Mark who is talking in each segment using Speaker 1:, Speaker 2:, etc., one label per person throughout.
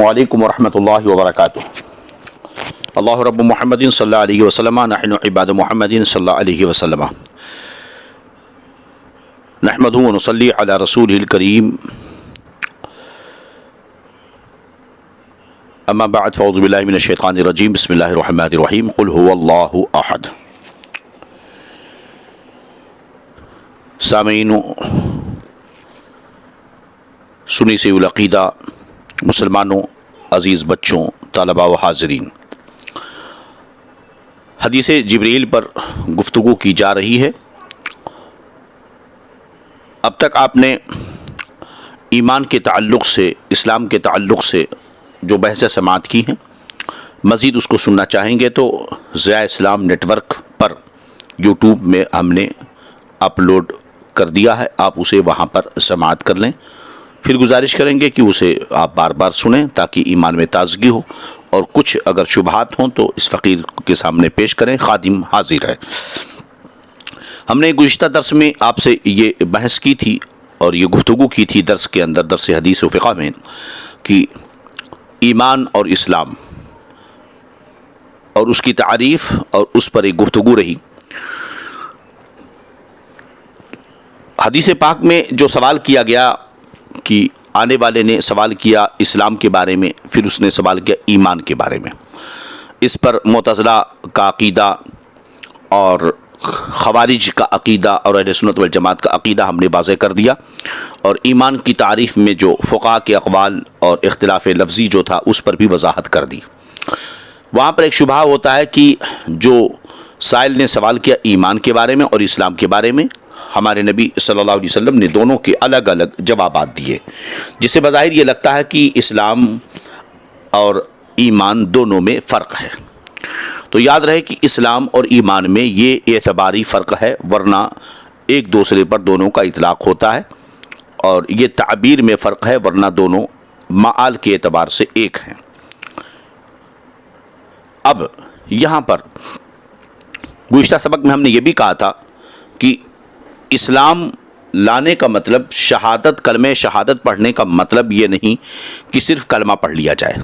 Speaker 1: علیکم ورحمۃ اللہ وبرکاتہ۔ اللہ رب محمد صلی اللہ علیہ وسلم نحن عباد محمد صلی اللہ علیہ وسلم نحمدہ ونصلی علی رسولہ الکریم اما بعد فاعوذ باللہ من الشیطان الرجیم بسم اللہ الرحمن الرحیم قل هو اللہ احد۔ سامعین سنی سے العقیدہ مسلمانوں، عزیز بچوں، طلباء و حاضرین، حدیث جبریل پر گفتگو کی جا رہی ہے۔ اب تک آپ نے ایمان کے تعلق سے، اسلام کے تعلق سے جو بحث سماعت کی ہیں، مزید اس کو سننا چاہیں گے تو ضیاء اسلام نیٹ ورک پر یوٹیوب میں ہم نے اپلوڈ کر دیا ہے، آپ اسے وہاں پر سماعت کر لیں۔ پھر گزارش کریں گے کہ اسے آپ بار بار سنیں تاکہ ایمان میں تازگی ہو، اور کچھ اگر شبہات ہوں تو اس فقیر کے سامنے پیش کریں، خادم حاضر ہے۔ ہم نے گزشتہ درس میں آپ سے یہ بحث کی تھی اور یہ گفتگو کی تھی درس کے اندر، درس حدیث و فقہ میں، کہ ایمان اور اسلام اور اس کی تعریف اور اس پر ایک گفتگو رہی۔ حدیث پاک میں جو سوال کیا گیا کہ آنے والے نے سوال کیا اسلام کے بارے میں، پھر اس نے سوال کیا ایمان کے بارے میں، اس پر معتزلہ کا عقیدہ اور خوارج کا عقیدہ اور اہل سنت والجماعت کا عقیدہ ہم نے واضح کر دیا، اور ایمان کی تعریف میں جو فقہاء کے اقوال اور اختلاف لفظی جو تھا اس پر بھی وضاحت کر دی۔ وہاں پر ایک شبہہ ہوتا ہے کہ جو سائل نے سوال کیا ایمان کے بارے میں اور اسلام کے بارے میں، ہمارے نبی صلی اللہ علیہ وسلم نے دونوں کے الگ الگ جوابات دیے، جس سے بظاہر یہ لگتا ہے کہ اسلام اور ایمان دونوں میں فرق ہے۔ تو یاد رہے کہ اسلام اور ایمان میں یہ اعتباری فرق ہے، ورنہ ایک دوسرے پر دونوں کا اطلاق ہوتا ہے، اور یہ تعبیر میں فرق ہے، ورنہ دونوں معال کے اعتبار سے ایک ہیں۔ اب یہاں پر گزشتہ سبق میں ہم نے یہ بھی کہا تھا کہ اسلام لانے کا مطلب شہادت، کلمہ شہادت پڑھنے کا مطلب یہ نہیں کہ صرف کلمہ پڑھ لیا جائے،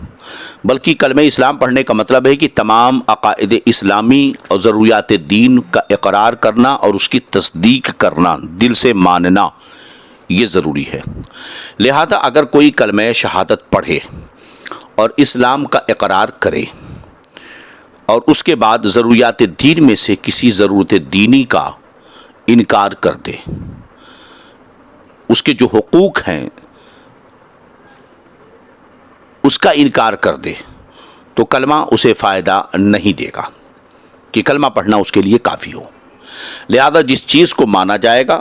Speaker 1: بلکہ کلمہ اسلام پڑھنے کا مطلب ہے کہ تمام عقائد اسلامی اور ضروریات دین کا اقرار کرنا اور اس کی تصدیق کرنا، دل سے ماننا، یہ ضروری ہے۔ لہذا اگر کوئی کلمہ شہادت پڑھے اور اسلام کا اقرار کرے اور اس کے بعد ضروریات دین میں سے کسی ضرورت دینی کا انکار کر دے، اس کے جو حقوق ہیں اس کا انکار کر دے، تو کلمہ اسے فائدہ نہیں دے گا کہ کلمہ پڑھنا اس کے لیے کافی ہو۔ لہذا جس چیز کو مانا جائے گا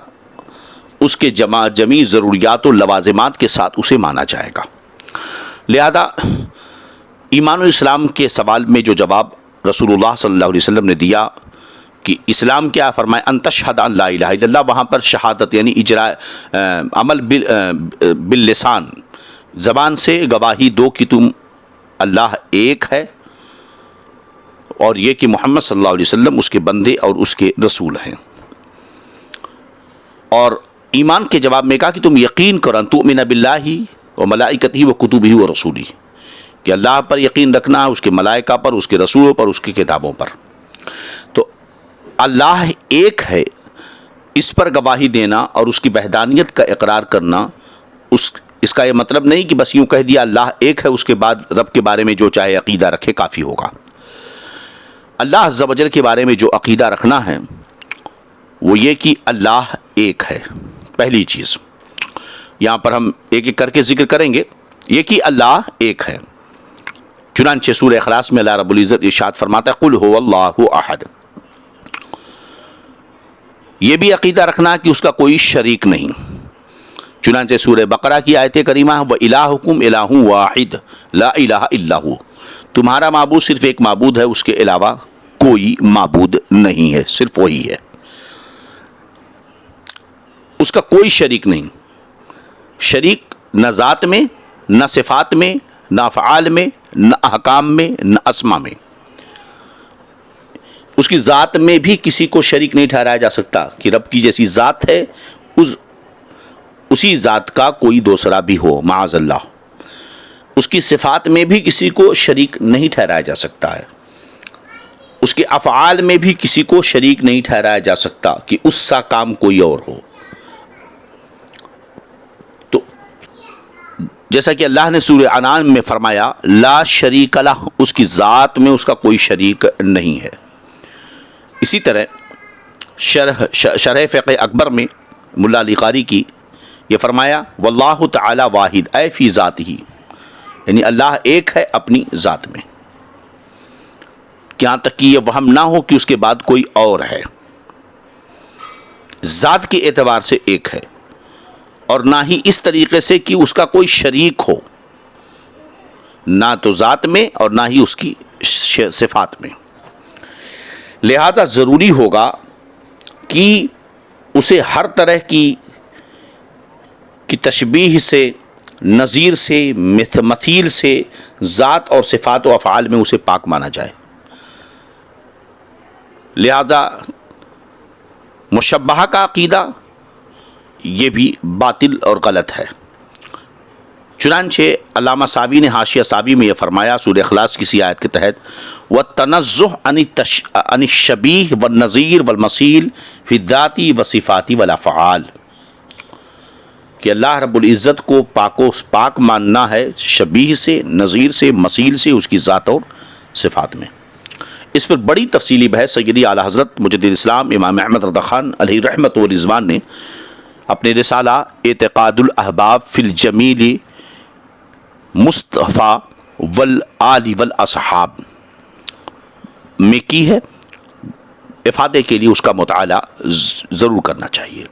Speaker 1: اس کے جمیع ضروریات و لوازمات کے ساتھ اسے مانا جائے گا۔ لہذا ایمان و اسلام کے سوال میں جو جواب رسول اللہ صلی اللہ علیہ وسلم نے دیا کہ اسلام کیا، فرمائے ان تشہد ان لا الہ الا اللہ، وہاں پر شہادت یعنی اجراء عمل باللسان، زبان سے گواہی دو کہ تم اللہ ایک ہے، اور یہ کہ محمد صلی اللہ علیہ وسلم اس کے بندے اور اس کے رسول ہیں۔ اور ایمان کے جواب میں کہا کہ تم یقین کرو، ان تؤمن باللہ و ملائکتہ و کتبہ و رسولہ، کہ اللہ پر یقین رکھنا، اس کے ملائکہ پر، اس کے رسولوں پر، اس کی کتابوں پر۔ تو اللہ ایک ہے، اس پر گواہی دینا اور اس کی وحدانیت کا اقرار کرنا، اس کا یہ مطلب نہیں کہ بس یوں کہہ دیا اللہ ایک ہے، اس کے بعد رب کے بارے میں جو چاہے عقیدہ رکھے کافی ہوگا۔ اللہ عز و جل کے بارے میں جو عقیدہ رکھنا ہے وہ یہ کہ اللہ ایک ہے۔ پہلی چیز یہاں پر ہم ایک ایک کر کے ذکر کریں گے، یہ کہ اللہ ایک ہے۔ چنانچہ سورہ اخلاص میں اللہ رب العزت ارشاد فرماتا ہے قل هو اللہ احد۔ یہ بھی عقیدہ رکھنا کہ اس کا کوئی شریک نہیں۔ چنانچہ سورہ بقرہ کی آیت کریمہ وَإِلَٰهُكُمْ إِلَٰهٌ وَاحِدٌ لَا إِلَٰهَ إِلَّا هُوَ، تمہارا معبود صرف ایک معبود ہے، اس کے علاوہ کوئی معبود نہیں ہے، صرف وہی ہے، اس کا کوئی شریک نہیں۔ شریک نہ ذات میں، نہ صفات میں، نہ افعال میں، نہ احکام میں، نہ اسما میں۔ اس کی ذات میں بھی کسی کو شریک نہیں ٹھہرایا جا سکتا کہ رب کی جیسی ذات ہے اسی ذات کا کوئی دوسرا بھی ہو، معاذ اللہ۔ اس کی صفات میں بھی کسی کو شریک نہیں ٹھہرایا جا سکتا ہے، اس کے افعال میں بھی کسی کو شریک نہیں ٹھہرایا جا سکتا کہ اس سا کام کوئی اور ہو۔ تو جیسا کہ اللہ نے سورہ انعام میں فرمایا لا شریک لہ، اس کی ذات میں اس کا کوئی شریک نہیں ہے۔ اسی طرح شرح فقہ اکبر میں ملا علی قاری کی یہ فرمایا واللہ تعالی واحد اے فی ذاتہ، یعنی اللہ ایک ہے اپنی ذات میں، یہاں تک کہ یہ وہم نہ ہو کہ اس کے بعد کوئی اور ہے، ذات کے اعتبار سے ایک ہے، اور نہ ہی اس طریقے سے کہ اس کا کوئی شریک ہو، نہ تو ذات میں اور نہ ہی اس کی صفات میں۔ لہذا ضروری ہوگا کہ اسے ہر طرح کی تشبیہ سے، نظیر سے، مثیل سے ذات اور صفات و افعال میں اسے پاک مانا جائے۔ لہذا مشبہہ کا عقیدہ یہ بھی باطل اور غلط ہے۔ چنانچہ علامہ ساوی نے حاشیہ ساوی میں یہ فرمایا سورہ اخلاص کی آیت کے تحت وَالتَّنَزُّهُ عَنِ الشَّبِيهِ وَالنَّظِيرِ وَالْمَثِيلِ فِي الذَّاتِ وَالصِّفَاتِ وَالْأَفْعَالِ، کہ اللہ رب العزت کو پاک ماننا ہے شبیہ سے، نظیر سے، مثیل سے، اس کی ذات اور صفات میں۔ اس پر بڑی تفصیلی بحث سیدی اعلیٰ حضرت مجدد اسلام امام احمد رضا خان علیہ رحمت و رضوان نے اپنے رسالہ اعتقاد الاحباب فی الجمیل مصطفیٰ والآل والاصحاب میں کی ہے۔ افادے کے لیے اس کا مطالعہ ضرور کرنا چاہیے۔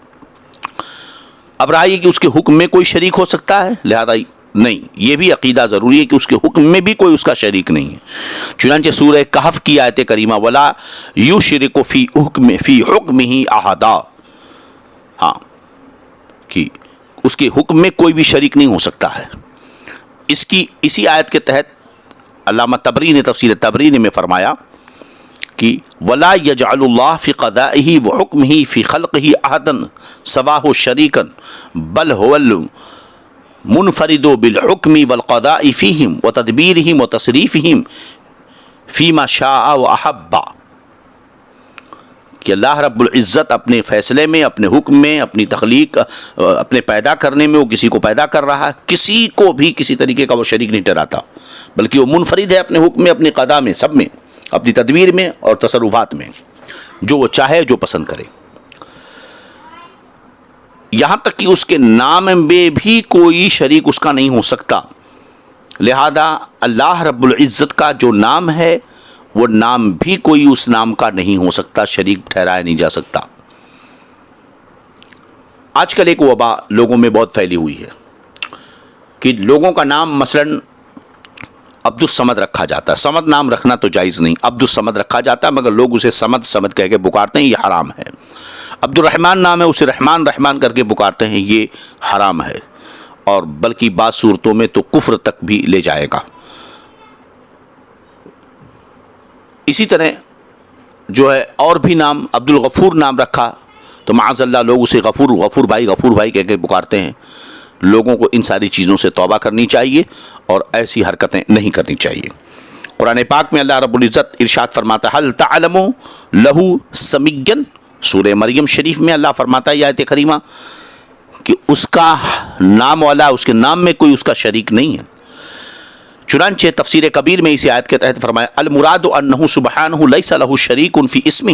Speaker 1: اب رہا یہ کہ اس کے حکم میں کوئی شریک ہو سکتا ہے، لہذا نہیں، یہ بھی عقیدہ ضروری ہے کہ اس کے حکم میں بھی کوئی اس کا شریک نہیں ہے۔ چنانچہ سورہ کہف کی آیت کریمہ وَلَا يُشْرِكُ فِي حُكْمِهِ أَحَدًا، ہاں کہ اس کے حکم میں کوئی بھی شریک نہیں ہو سکتا ہے۔ اسی آیت کے تحت علامہ طبری نے تفسیر طبری میں فرمایا کہ وَلَا يَجْعَلُ اللَّهُ فِي قَضَائِهِ وَحُكْمِهِ فِي خَلْقِهِ أَحَدًا سَوَاهُ شَرِيكًا بَلْ هُوَ الْمُنْفَرِدُ بِالْحُكْمِ وَالْقَضَاءِ فِيهِمْ وَتَدْبِيرِهِمْ وَتَصْرِيفِهِمْ فِي مَا شَاءَ وَأَحَبَّ، کہ اللہ رب العزت اپنے فیصلے میں، اپنے حکم میں، اپنی تخلیق، اپنے پیدا کرنے میں وہ کسی کو پیدا کر رہا ہے، کسی کو بھی کسی طریقے کا وہ شریک نہیں ٹھہراتا، بلکہ وہ منفرد ہے اپنے حکم میں، اپنی قضاء میں، سب میں، اپنی تدبیر میں اور تصرفات میں، جو وہ چاہے، جو پسند کرے۔ یہاں تک کہ اس کے نام میں بھی کوئی شریک اس کا نہیں ہو سکتا۔ لہذا اللہ رب العزت کا جو نام ہے وہ نام بھی کوئی اس نام کا نہیں ہو سکتا، شریک ٹھہرایا نہیں جا سکتا۔ آج کل ایک وبا لوگوں میں بہت پھیلی ہوئی ہے کہ لوگوں کا نام مثلاً عبد الصمد رکھا جاتا ہے۔ صمد نام رکھنا تو جائز نہیں، عبد الصمد رکھا جاتا ہے، مگر لوگ اسے صمد کہہ کے پکارتے ہیں، یہ حرام ہے۔ عبد الرحمن نام ہے، اسے رحمان کر کے پکارتے ہیں، یہ حرام ہے، اور بلکہ بعض صورتوں میں تو کفر تک بھی لے جائے گا۔ اسی طرح جو ہے اور بھی نام عبد الغفور نام رکھا تو معاذ اللہ لوگ اسے غفور بھائی کہہ کے پکارتے ہیں۔ لوگوں کو ان ساری چیزوں سے توبہ کرنی چاہیے اور ایسی حرکتیں نہیں کرنی چاہیے۔ قرآن پاک میں اللہ رب العزت ارشاد فرماتا ہے هل تعلم له سميا، سورہ مریم شریف میں اللہ فرماتا ہے یہ آیت کریمہ کہ اس کا نام والا، اس کے نام میں کوئی اس کا شریک نہیں ہے۔ چنانچہ تفسیر کبیر میں اسی آیت کے تحت فرمایا المراد انہ سبحانہ لیس لہ شریک فی اسمہ،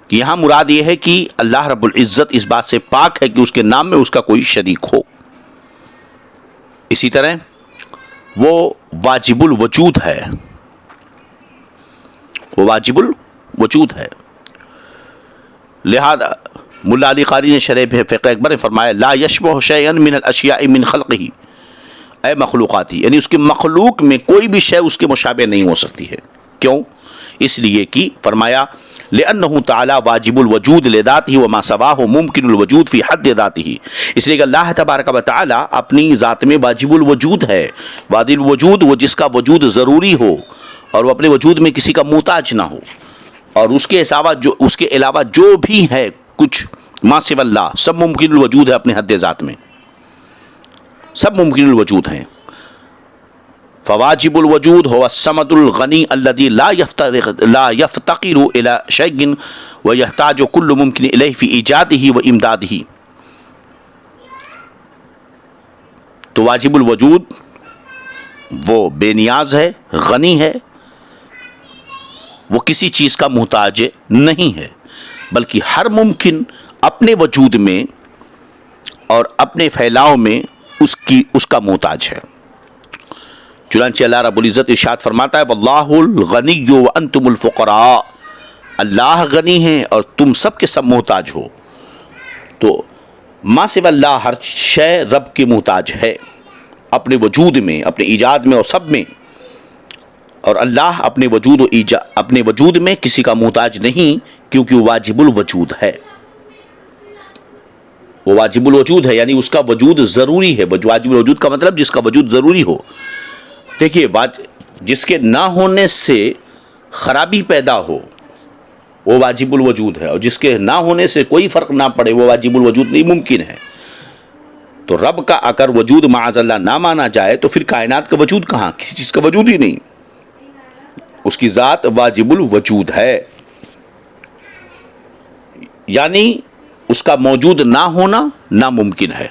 Speaker 1: کہ یہاں مراد یہ ہے کہ اللہ رب العزت اس بات سے پاک ہے کہ اس کے نام میں اس کا کوئی شریک ہو۔ اسی طرح وہ واجب الوجود ہے، وہ واجب الوجود ہے۔ لہذا ملا علی قاری نے شرح فقہ اکبر میں فرمایا لا یشبہ شیئا من الاشیاء من خلقہ، اے مخلوقاتی، یعنی اس کے مخلوق میں کوئی بھی شے اس کے مشابہ نہیں ہو سکتی ہے۔ کیوں؟ اس لیے کہ فرمایا لأنہ تعالی واجب الوجود لذاتہ وما سواہ ممکن الوجود فی حد ذاتہ، اس لیے کہ اللہ تبارک و تعالی اپنی ذات میں واجب الوجود ہے۔ واجب الوجود وہ جس کا وجود ضروری ہو اور وہ اپنے وجود میں کسی کا محتاج نہ ہو، اور اس کے علاوہ جو بھی ہے کچھ ما سوی اللہ سب ممکن الوجود ہے اپنے حد ذات میں۔ سب ممکن الوجود ہیں. فواجب الوجود هو الصمد الغنی الذي لا يفتقر الى شيء ويحتاج كل ممكن اليه في ایجاده وامداده. تو واجب الوجود وہ بے نیاز ہے، غنی ہے، وہ کسی چیز کا محتاج نہیں ہے، بلکہ ہر ممکن اپنے وجود میں اور اپنے پھیلاؤ میں اس کا محتاج ہے. چنانچہ اللہ رب العزت ارشاد فرماتا ہے واللہ الغنی وانتم الفقراء، اللہ غنی ہیں اور تم سب کے سب محتاج ہو. تو ما سوا اللہ ہر شے رب کی محتاج ہے اپنے وجود میں، اپنے ایجاد میں اور سب میں، اور اللہ اپنے وجود میں کسی کا محتاج نہیں، کیونکہ وہ واجب الوجود ہے. وہ واجب الوجود ہے یعنی اس کا وجود ضروری ہے. واجب الوجود کا مطلب جس کا وجود ضروری ہو. دیکھیے جس کے نہ ہونے سے خرابی پیدا ہو وہ واجب الوجود ہے، اور جس کے نہ ہونے سے کوئی فرق نہ پڑے وہ واجب الوجود نہیں ممکن ہے. تو رب کا اگر وجود معاذ اللہ نہ مانا جائے تو پھر کائنات کا وجود کہاں، کسی چیز کا وجود ہی نہیں. اس کی ذات واجب الوجود ہے، یعنی اس کا موجود نہ ہونا ناممکن ہے.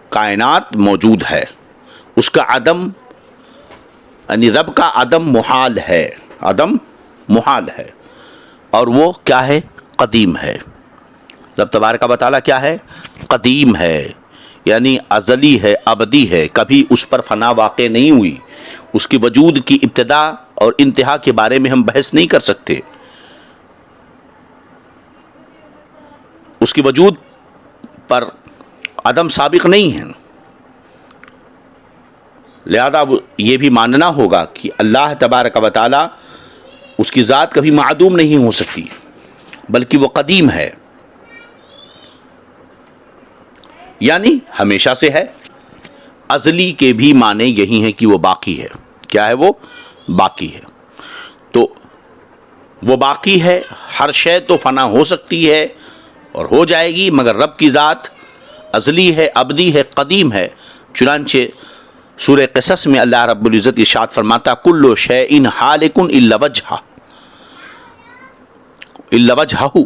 Speaker 1: کائنات موجود ہے، اس کا عدم یعنی رب کا عدم محال ہے، عدم محال ہے، اور وہ کیا ہے؟ قدیم ہے. رب تبارک و تعالیٰ کیا ہے؟ قدیم ہے، یعنی ازلی ہے، ابدی ہے، کبھی اس پر فنا واقع نہیں ہوئی. اس کی وجود کی ابتدا اور انتہا کے بارے میں ہم بحث نہیں کر سکتے. اس کی وجود پر عدم سابق نہیں ہے. لہذا یہ بھی ماننا ہوگا کہ اللہ تبارک و تعالیٰ اس کی ذات کبھی معدوم نہیں ہو سکتی، بلکہ وہ قدیم ہے، یعنی ہمیشہ سے ہے. ازلی کے بھی معنی یہی ہیں کہ وہ باقی ہے. کیا ہے؟ وہ باقی ہے. تو وہ باقی ہے، ہر شے تو فنا ہو سکتی ہے اور ہو جائے گی، مگر رب کی ذات ازلی ہے، ابدی ہے، قدیم ہے. چنانچہ سورہ قصص میں اللہ رب العزت ارشاد فرماتا کل شیء ہالک الا وجہہ، الا وجہہ،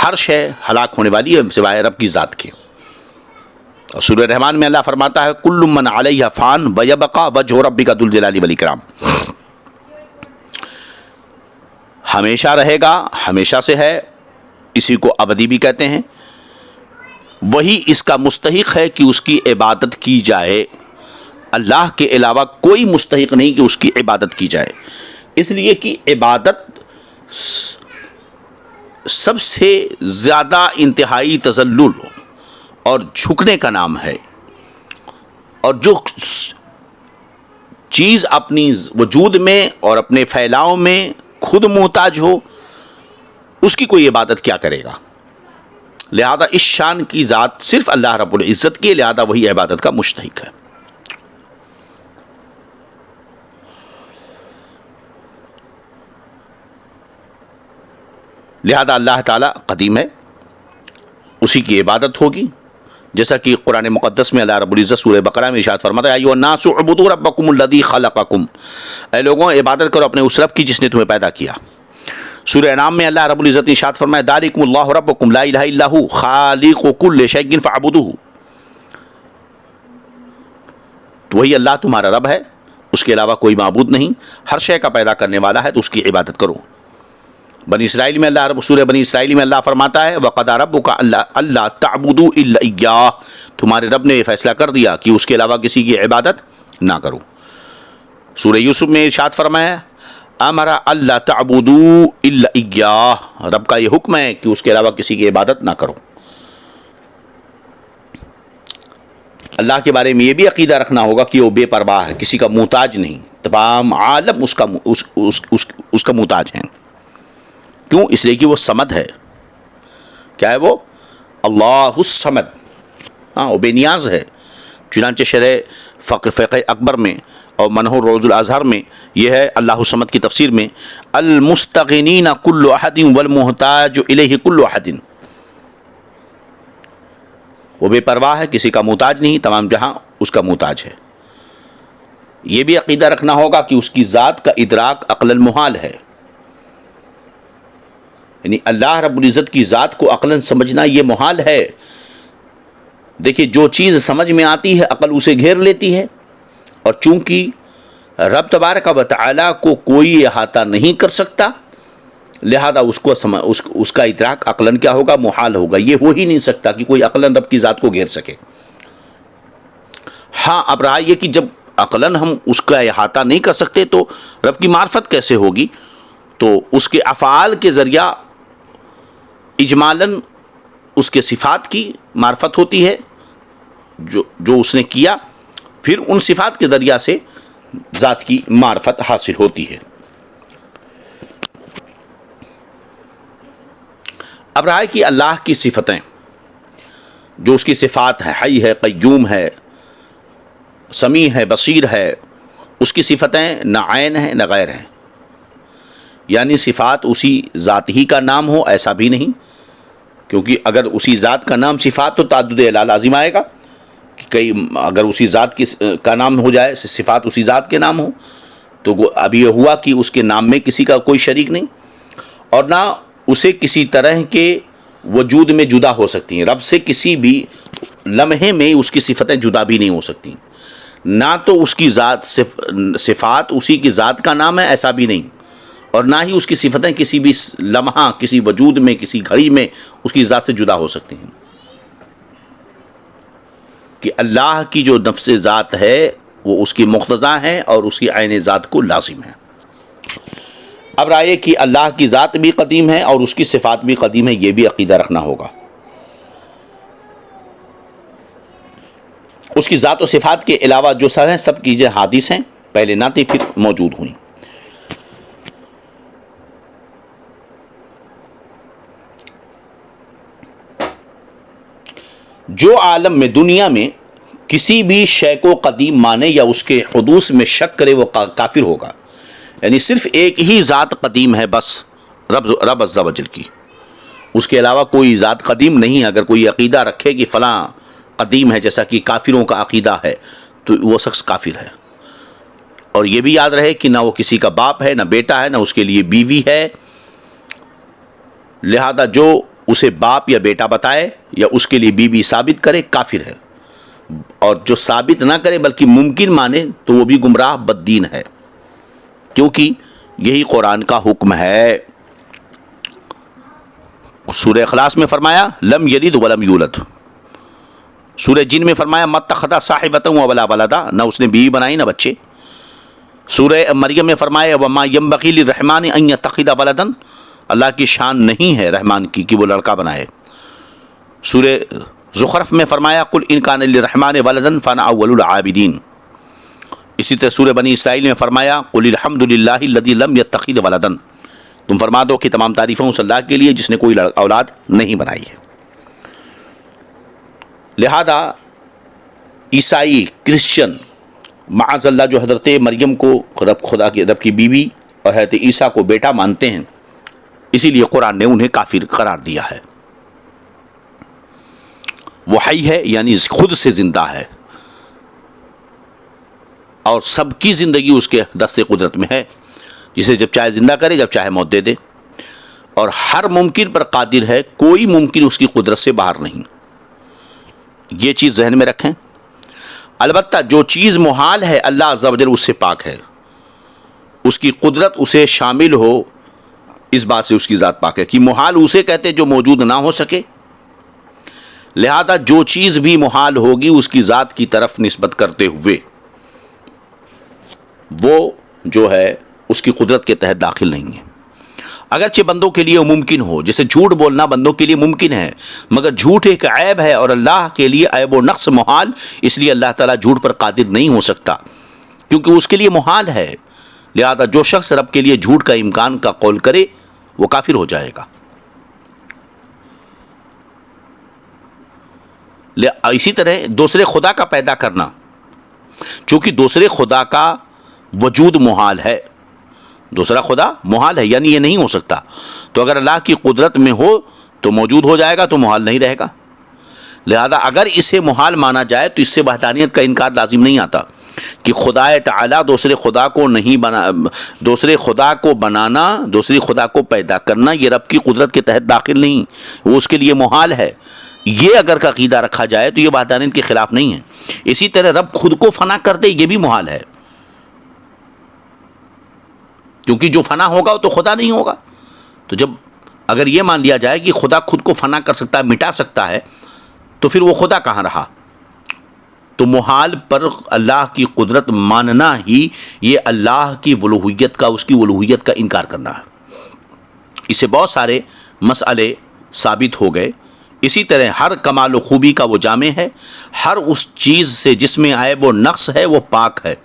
Speaker 1: ہر شے ہلاک ہونے والی ہے سوائے رب کی ذات کے. اور سورہ رحمان میں اللہ فرماتا ہے کل من علیہ فان ویبقى وجہ ربک ذو الجلال والاکرام، ہمیشہ رہے گا، ہمیشہ سے ہے، اسی کو ابدی بھی کہتے ہیں. وہی اس کا مستحق ہے کہ اس کی عبادت کی جائے. اللہ کے علاوہ کوئی مستحق نہیں کہ اس کی عبادت کی جائے، اس لیے کہ عبادت سب سے زیادہ انتہائی تذلل اور جھکنے کا نام ہے. اور جو چیز اپنی وجود میں اور اپنے پھیلاؤ میں خود محتاج ہو اس کی کوئی عبادت کیا کرے گا. لہذا اس شان کی ذات صرف اللہ رب العزت کی، لہذا وہی عبادت کا مستحق ہے. لہذا اللہ تعالیٰ قدیم ہے، اسی کی عبادت ہوگی. جیسا کہ قرآن مقدس میں اللہ رب العزت سورہ بقرہ میں ارشاد فرماتا ہے ایھا الناس اعبدوا ربکم الذی خلقکم، اے لوگوں عبادت کرو اپنے اس رب کی جس نے تمہیں پیدا کیا. سورہ انعام میں اللہ رب العزت نے ارشاد فرمایا ذالکم اللہ ربکم لا الہ الا ھو خالق کل شیء فاعبدوہ. تو وہی اللہ تمہارا رب ہے، اس کے علاوہ کوئی معبود نہیں، ہر شے کا پیدا کرنے والا ہے، تو اس کی عبادت کرو. بنی اسرائیل میں اللہ سورہ بنی اسرائیل میں اللہ فرماتا ہے وَقَضَىٰ رَبُّكَ أَلَّا تَعْبُدُوا إِلَّا إِيَّاهُ، تمہارے رب نے یہ فیصلہ کر دیا کہ اس کے علاوہ کسی کی عبادت نہ کرو. سورہ یوسف میں ارشاد فرمایا أَمَرَ أَلَّا تَعْبُدُوا إِلَّا إِيَّاهُ، رب کا یہ حکم ہے کہ اس کے علاوہ کسی کی عبادت نہ کرو. اللہ کے بارے میں یہ بھی عقیدہ رکھنا ہوگا کہ وہ بے پرواہ ہے، کسی کا محتاج نہیں، تمام عالم اس کا محتاج ہیں. کیوں؟ اس لیے کہ وہ صمد ہے. کیا ہے وہ؟ اللہ الصمد، ہاں وہ بے نیاز ہے. چنانچہ شرح فقہ اکبر میں اور منہ روز الاظہر میں یہ ہے اللہ الصمد کی تفسیر میں المستغنین کل احد والمحتاج الیہ کل احد. وہ بے پرواہ ہے، کسی کا محتاج نہیں، تمام جہاں اس کا محتاج ہے۔ یہ بھی عقیدہ رکھنا ہوگا کہ اس کی ذات کا ادراک عقلاً محال ہے، یعنی اللہ رب العزت کی ذات کو عقلاً سمجھنا یہ محال ہے۔ دیکھیے، جو چیز سمجھ میں آتی ہے عقل اسے گھیر لیتی ہے، اور چونکہ رب تبارک و تعالیٰ کو کوئی احاطہ نہیں کر سکتا، لہذا اس کا ادراک عقلاً کیا ہوگا؟ محال ہوگا۔ یہ ہو ہی نہیں سکتا کہ کوئی عقلاً رب کی ذات کو گھیر سکے۔ ہاں، اب رہا یہ کہ جب عقلاً ہم اس کا احاطہ نہیں کر سکتے تو رب کی معرفت کیسے ہوگی؟ تو اس کے افعال کے ذریعہ اجمالاً اس کے صفات کی معرفت ہوتی ہے جو اس نے کیا، پھر ان صفات کے ذریعہ سے ذات کی معرفت حاصل ہوتی ہے۔ اب رہا ہے کہ اللہ کی صفتیں، جو اس کی صفات ہیں، حی ہے، قیوم ہے، سمیع ہے، بصیر ہے، اس کی صفتیں نہ عین ہیں نہ غیر ہیں، یعنی صفات اسی ذات ہی کا نام ہو ایسا بھی نہیں، کیونکہ اگر اسی ذات کا نام صفات تو تعدد اعلیٰ لازم آئے گا کہ کئی اگر اسی ذات کا نام ہو جائے، صفات اسی ذات کے نام ہو، تو اب یہ ہوا کہ اس کے نام میں کسی کا کوئی شریک نہیں، اور نہ اسے کسی طرح کے وجود میں جدا ہو سکتی ہیں۔ رب سے کسی بھی لمحے میں اس کی صفتیں جدا بھی نہیں ہو سکتی، نہ تو اس کی ذات صفات اسی کی ذات کا نام ہے ایسا بھی نہیں، اور نہ ہی اس کی صفتیں کسی بھی لمحہ، کسی وجود میں، کسی گھڑی میں اس کی ذات سے جدا ہو سکتی ہیں، کہ اللہ کی جو نفس ذات ہے وہ اس کی مقتضا ہے اور اس کی عین ذات کو لازم ہے۔ اب رائے کہ اللہ کی ذات بھی قدیم ہے اور اس کی صفات بھی قدیم ہے، یہ بھی عقیدہ رکھنا ہوگا۔ اس کی ذات و صفات کے علاوہ جو سب ہیں سب کی حادث ہیں، پہلے نہ تھی پھر موجود ہوئیں۔ جو عالم میں، دنیا میں کسی بھی شے کو قدیم مانے یا اس کے حدوث میں شک کرے وہ کافر ہوگا، یعنی صرف ایک ہی ذات قدیم ہے، بس رب عز و جل کی، اس کے علاوہ کوئی ذات قدیم نہیں۔ اگر کوئی عقیدہ رکھے کہ فلاں قدیم ہے جیسا کہ کافروں کا عقیدہ ہے تو وہ شخص کافر ہے۔ اور یہ بھی یاد رہے کہ نہ وہ کسی کا باپ ہے، نہ بیٹا ہے، نہ اس کے لیے بیوی ہے، لہذا جو اسے باپ یا بیٹا بتائے یا اس کے لیے بیوی ثابت کرے کافر ہے، اور جو ثابت نہ کرے بلکہ ممکن مانے تو وہ بھی گمراہ بددین ہے، کیونکہ یہی قرآن کا حکم ہے۔ سورہ اخلاص میں فرمایا لم یلد ولم یولد، سورہ جن میں فرمایا متخذ صاحبۃ ولا ولدا، نہ اس نے بیوی بنائی نہ بچے۔ سورہ مریم میں فرمایا وما ينبغي للرحمن ان يتخذ ولدا، اللہ کی شان نہیں ہے رحمان کی کہ وہ لڑکا بنائے۔ سورہ زخرف میں فرمایا قل ان کان للرحمن ولدا فانا اول العابدین۔ اسی طرح سورہ بنی اسرائیل میں فرمایا قل الحمد للہ الذی لم یتخذ ولدا، تم فرما دو کہ تمام تعریفیں اس اللہ کے لیے جس نے کوئی اولاد نہیں بنائی ہے۔ لہذا عیسائی، کرسچن معاذ اللہ جو حضرت مریم کو رب کی بیوی اور حضرت عیسیٰ کو بیٹا مانتے ہیں، اسی لیے قرآن نے انہیں کافر قرار دیا ہے۔ وہ حی ہے یعنی خود سے زندہ ہے، اور سب کی زندگی اس کے دست قدرت میں ہے، جسے جب چاہے زندہ کرے، جب چاہے موت دے دے، اور ہر ممکن پر قادر ہے، کوئی ممکن اس کی قدرت سے باہر نہیں۔ یہ چیز ذہن میں رکھیں۔ البتہ جو چیز محال ہے اللہ عز و جل اس سے پاک ہے، اس کی قدرت اسے شامل ہو، اس بات سے اس کی ذات پاک ہے کہ محال اسے کہتے جو موجود نہ ہو سکے، لہذا جو چیز بھی محال ہوگی اس کی ذات کی طرف نسبت کرتے ہوئے وہ جو ہے اس کی قدرت کے تحت داخل نہیں ہے۔ اگرچہ بندوں کے لیے ممکن ہو، جیسے جھوٹ بولنا بندوں کے لیے ممکن ہے، مگر جھوٹ ایک عیب ہے اور اللہ کے لیے عیب و نقص محال، اس لیے اللہ تعالیٰ جھوٹ پر قادر نہیں ہو سکتا کیونکہ اس کے لیے محال ہے، لہذا جو شخص رب کے لیے جھوٹ کا امکان کا قول کرے وہ کافر ہو جائے گا۔ اسی طرح دوسرے خدا کا پیدا کرنا، چونکہ دوسرے خدا کا وجود محال ہے، دوسرا خدا محال ہے یعنی یہ نہیں ہو سکتا، تو اگر اللہ کی قدرت میں ہو تو موجود ہو جائے گا تو محال نہیں رہے گا۔ لہذا اگر اسے محال مانا جائے تو اس سے وحدانیت کا انکار لازم نہیں آتا کہ خدا تعالیٰ دوسرے خدا کو نہیں بنا، دوسرے خدا کو بنانا، دوسری خدا کو پیدا کرنا یہ رب کی قدرت کے تحت داخل نہیں، وہ اس کے لیے محال ہے۔ یہ اگر کا عقیدہ رکھا جائے تو یہ وحدانیت کے خلاف نہیں ہے۔ اسی طرح رب خود کو فنا کر دے یہ بھی محال ہے، کیونکہ جو فنا ہوگا وہ تو خدا نہیں ہوگا۔ تو جب اگر یہ مان لیا جائے کہ خدا خود کو فنا کر سکتا ہے، مٹا سکتا ہے، تو پھر وہ خدا کہاں رہا؟ تو محال پر اللہ کی قدرت ماننا ہی یہ اللہ کی الوہیت کا، اس کی الوہیت کا انکار کرنا ہے۔ اس سے بہت سارے مسئلے ثابت ہو گئے۔ اسی طرح ہر کمال و خوبی کا وہ جامع ہے، ہر اس چیز سے جس میں عیب و نقص ہے وہ پاک ہے،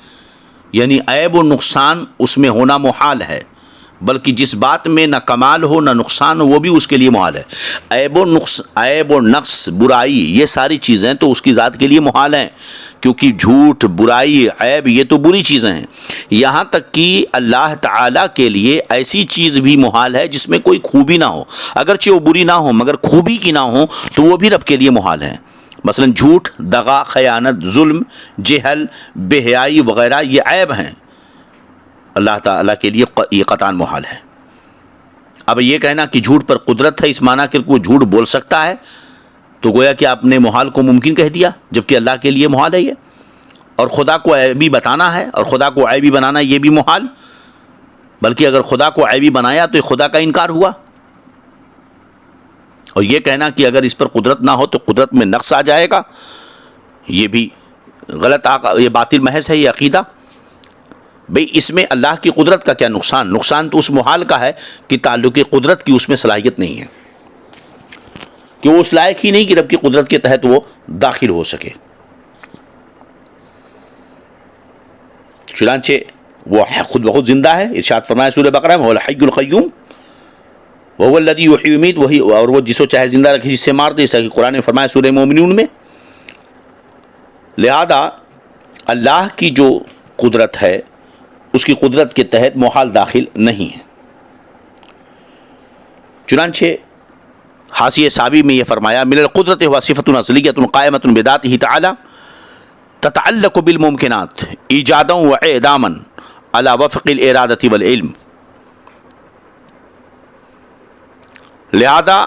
Speaker 1: یعنی عیب و نقصان اس میں ہونا محال ہے، بلکہ جس بات میں نہ کمال ہو نہ نقصان ہو وہ بھی اس کے لیے محال ہے۔ عیب و نقص، برائی، یہ ساری چیزیں تو اس کی ذات کے لیے محال ہیں، کیونکہ جھوٹ، برائی، عیب یہ تو بری چیزیں ہیں۔ یہاں تک کہ اللہ تعالیٰ کے لیے ایسی چیز بھی محال ہے جس میں کوئی خوبی نہ ہو، اگرچہ وہ بری نہ ہو مگر خوبی کی نہ ہو تو وہ بھی رب کے لیے محال ہے۔ مثلا جھوٹ، دغا، خیانت، ظلم، جہل، بے حیائی وغیرہ یہ عیب ہیں، اللہ تعالیٰ کے لیے یہ قطعاً محال ہے۔ اب یہ کہنا کہ جھوٹ پر قدرت ہے اس معنی کہ وہ جھوٹ بول سکتا ہے، تو گویا کہ آپ نے محال کو ممکن کہہ دیا، جبکہ اللہ کے لیے محال ہے یہ۔ اور خدا کو عیبی بتانا ہے اور خدا کو عیبی بنانا یہ بھی محال، بلکہ اگر خدا کو عیبی بنایا تو یہ خدا کا انکار ہوا۔ اور یہ کہنا کہ اگر اس پر قدرت نہ ہو تو قدرت میں نقص آ جائے گا، یہ بھی غلط، یہ باطل محض ہے یہ عقیدہ۔ بھئی اس میں اللہ کی قدرت کا کیا نقصان؟ نقصان تو اس محال کا ہے کہ تعلق قدرت کی اس میں صلاحیت نہیں ہے، کہ وہ اس لائق ہی نہیں کہ رب کی قدرت کے تحت وہ داخل ہو سکے۔ چنانچہ وہ خود بخود زندہ ہے، ارشاد فرمایا سورہ بقرہ میں، وَهُوَ الْحَيُّ الْقَيُّومُ وَهُوَ الَّذِي يُحْيِي وَيُمِيتُ، اور وہ جس کو چاہے زندہ رکھے جس سے مار دے، جیسا کہ قرآن نے فرمایا سورہ مومنون میں۔ لہذا اللہ کی جو قدرت ہے اس کی قدرت کے تحت محال داخل نہیں ہے۔ چنانچہ حاشیہ ساوی میں یہ فرمایا، من القدرت هو صفۃ اصلیۃ قائمۃ بذاتہ تعالی تتعلق بالممکنات ایجادا واعداما علی وفق الارادۃ والعلم۔ لہذا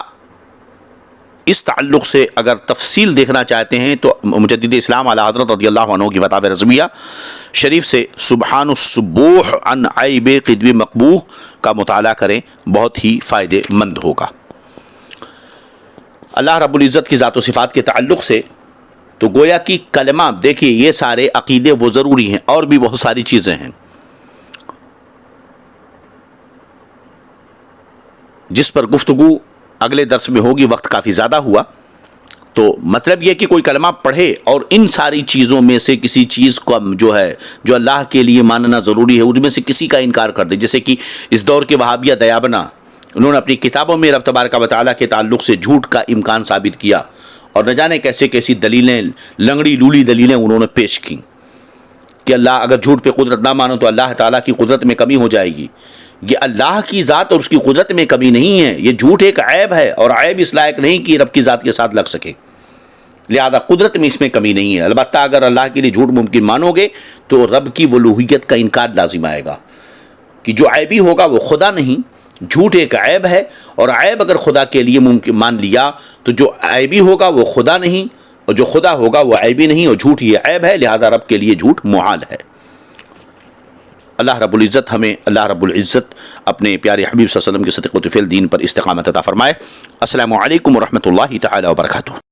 Speaker 1: اس تعلق سے اگر تفصیل دیکھنا چاہتے ہیں تو مجدد اسلام اعلیٰ حضرت رضی اللہ عنہ کی فتاوی رضویہ شریف سے سبحان السبوح عن عیب قدم مقبوح کا مطالعہ کریں، بہت ہی فائدہ مند ہوگا۔ اللہ رب العزت کی ذات و صفات کے تعلق سے تو گویا کی کلمہ، دیکھیے یہ سارے عقیدے وہ ضروری ہیں، اور بھی بہت ساری چیزیں ہیں جس پر گفتگو اگلے درس میں ہوگی، وقت کافی زیادہ ہوا۔ تو مطلب یہ کہ کوئی کلمہ پڑھے اور ان ساری چیزوں میں سے کسی چیز کو جو ہے جو اللہ کے لیے ماننا ضروری ہے ان میں سے کسی کا انکار کر دے، جیسے کہ اس دور کے وہابیہ دیابنا، انہوں نے اپنی کتابوں میں رب تبارک و تعالیٰ کے تعلق سے جھوٹ کا امکان ثابت کیا، اور نہ جانے کیسے کیسی دلیلیں، لنگڑی لولی دلیلیں انہوں نے پیش کی کہ اللہ اگر جھوٹ پہ قدرت نہ مانو تو اللہ تعالیٰ کی قدرت میں کمی ہو جائے گی۔ یہ اللہ کی ذات اور اس کی قدرت میں کمی نہیں ہے، یہ جھوٹ ایک عیب ہے، اور عیب اس لائق نہیں کہ رب کی ذات کے ساتھ لگ سکے، لہذا قدرت میں اس میں کمی نہیں ہے۔ البتہ اگر اللہ کے لیے جھوٹ ممکن مانو گے تو رب کی الوہیت کا انکار لازم آئے گا، کہ جو عیبی ہوگا وہ خدا نہیں، جھوٹ ایک عیب ہے، اور عیب اگر خدا کے لیے ممکن مان لیا تو جو عیبی ہوگا وہ خدا نہیں، اور جو خدا ہوگا وہ عیبی نہیں، اور جھوٹ یہ عیب ہے، لہذا رب کے لیے جھوٹ محال ہے۔ اللہ رب العزت ہمیں، اللہ رب العزت اپنے پیارے حبیب صلی اللہ علیہ وسلم کے صدق و طفیل دین پر استقامت عطا فرمائے۔ السلام علیکم ورحمۃ اللہ تعالی وبرکاتہ۔